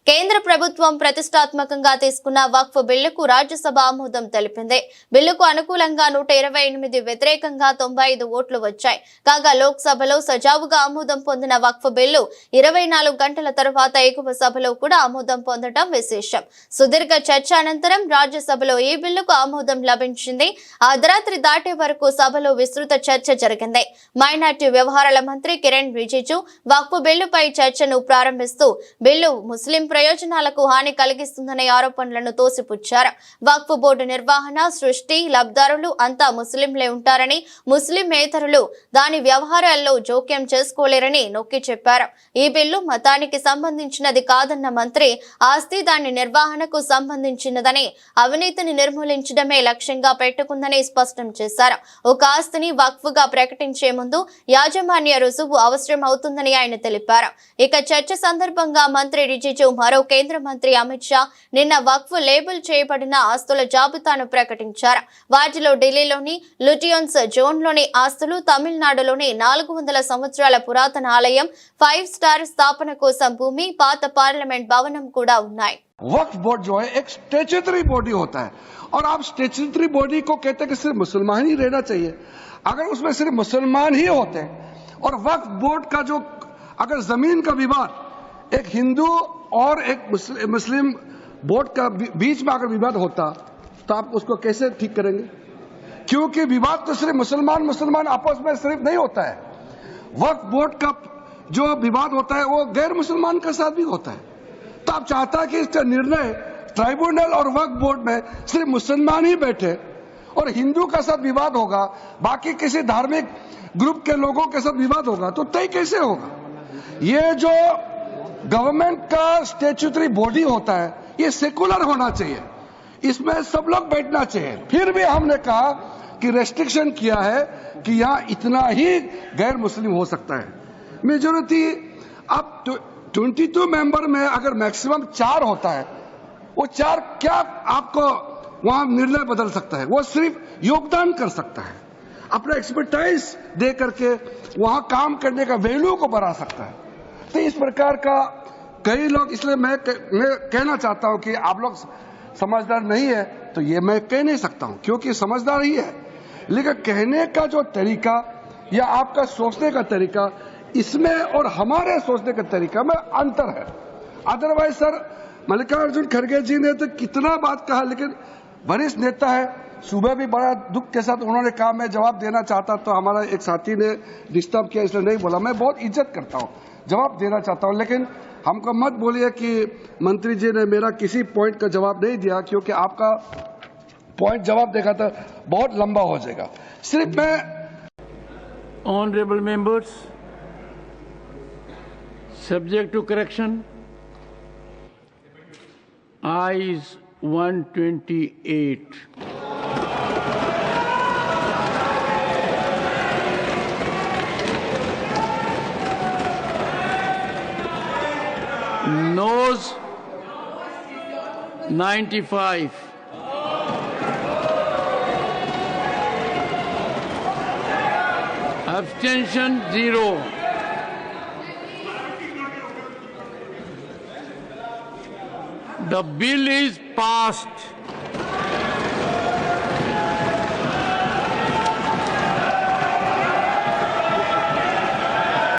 కేంద్ర ప్రభుత్వం ప్రతిష్టాత్మకంగా తీసుకున్న వక్ఫ్ బిల్లుకు రాజ్యసభ ఆమోదం తెలిపింది. బిల్లుకు అనుకూలంగా 128, వ్యతిరేకంగా 95 ఓట్లు వచ్చాయి. కాగా లోక్సభలో సజావుగా ఆమోదం పొందిన వక్ఫ్ బిల్లు 24 గంటల తర్వాత ఎగువ సభలో కూడా ఆమోదం పొందడం విశేషం. సుదీర్ఘ చర్చ అనంతరం రాజ్యసభలో ఈ బిల్లుకు ఆమోదం లభించింది. అర్ధరాత్రి దాటే వరకు సభలో విస్తృత చర్చ జరిగింది. మైనార్టీ వ్యవహారాల మంత్రి కిరణ్ రిజిజు వక్ఫ్ బిల్లుపై చర్చను ప్రారంభిస్తూ బిల్లు ముస్లిం ప్రయోజనాలకు హాని కలిగిస్తుందనే ఆరోపణలను తోసిపుచ్చారు. వక్ఫ్ బోర్డు నిర్వహణ, సృష్టి, లబ్ధారులు అంతా ముస్లింలే ఉంటారని, ముస్లిమేతరులు దాని వ్యవహారాల్లో జోక్యం చేసుకోలేరని నొక్కి చెప్పారు. ఈ బిల్లు మతానికి సంబంధించినది కాదన్న మంత్రి, ఆస్తి దాని నిర్వహణకు సంబంధించినదని, అవినీతిని నిర్మూలించడమే లక్ష్యంగా పెట్టుకుందని స్పష్టం చేశారు. ఒక ఆస్తిని వక్ఫ్గా ప్రకటించే ముందు యాజమాన్య రుజువు అవసరం అవుతుందని ఆయన తెలిపారు. ఇక చర్చ సందర్భంగా మంత్రి రిజిజు మరో కేంద్ర మంత్రి అమిత్ షా నిన్న వక్ఫ్ లేబుల్ చేయబడిన ఆస్తుల జాబితాను ప్రకటించారు. వాటిలో ఢిల్లీలోని లుటియన్స్ జోన్లోని ఆస్తులు, తమిళనాడులోని 400 సంవత్సరాల పురాతన ఆలయం, 5 స్టార్ స్థాపన కోసం భూమి, పాత పార్లమెంట్ భవనం కూడా ఉన్నాయి. वक्फ बोर्ड जो है एक स्टेचुटरी बॉडी होता है और आप स्टेचुटरी बॉडी को कहते हैं कि सिर्फ मुसलमान ही रहना चाहिए। अगर उसमें सिर्फ मुसलमान ही होते हैं और वक्फ बोर्ड का जो अगर जमीन का विवाद एक हिंदू और एक मुस्लिम बोर्ड का बीच में अगर विवाद होता तो आप उसको कैसे ठीक करेंगे? क्योंकि विवाद तो सिर्फ मुसलमान आपस में सिर्फ नहीं होता है। वक्फ बोर्ड का जो विवाद होता है वो गैर मुसलमान के साथ भी होता है। तो आप चाहता है कि इसका निर्णय ट्राइब्यूनल और वक्फ बोर्ड में सिर्फ मुसलमान ही बैठे और हिंदू का साथ विवाद होगा, बाकी किसी धार्मिक ग्रुप के लोगों के साथ विवाद होगा, तो तय कैसे होगा? ये जो गवर्नमेंट का स्टैट्यूटरी बॉडी होता है ये सेकुलर होना चाहिए, इसमें सब लोग बैठना चाहिए। फिर भी हमने कहा कि रेस्ट्रिक्शन किया है कि यहाँ इतना ही गैर मुस्लिम हो सकता है। मेजोरिटी अब 22 मेंबर में अगर मैक्सिमम 4 होता है, वो 4 क्या आपको वहां निर्णय बदल सकता है? वो सिर्फ योगदान कर सकता है, अपना एक्सपर्टाइज दे करके वहां काम करने का वैल्यू को बढ़ा सकता है। तो इस प्रकार का कई लोग, इसलिए मैं कहना चाहता हूं कि आप लोग समझदार नहीं है, तो ये मैं कह नहीं सकता हूं क्योंकि समझदार ही है, लेकिन कहने का जो तरीका या आपका सोचने का तरीका, इसमें और हमारे सोचने के तरीका में अंतर है। अदरवाइज सर मल्लिकार्जुन खड़गे जी ने तो कितना बात कहा, लेकिन वरिष्ठ नेता है, सुबह भी बड़ा दुख के साथ उन्होंने कहा मैं जवाब देना चाहता, तो हमारा एक साथी ने डिस्टर्ब किया इसलिए नहीं बोला। मैं बहुत इज्जत करता हूं, जवाब देना चाहता हूं, लेकिन हमको मत बोलिए कि मंत्री जी ने मेरा किसी पॉइंट का जवाब नहीं दिया, क्योंकि आपका पॉइंट जवाब देगा तो बहुत लंबा हो जाएगा। सिर्फ मैं honourable members, subject to correction, ayes 128. Noes 95. Abstention 0. The bill is passed.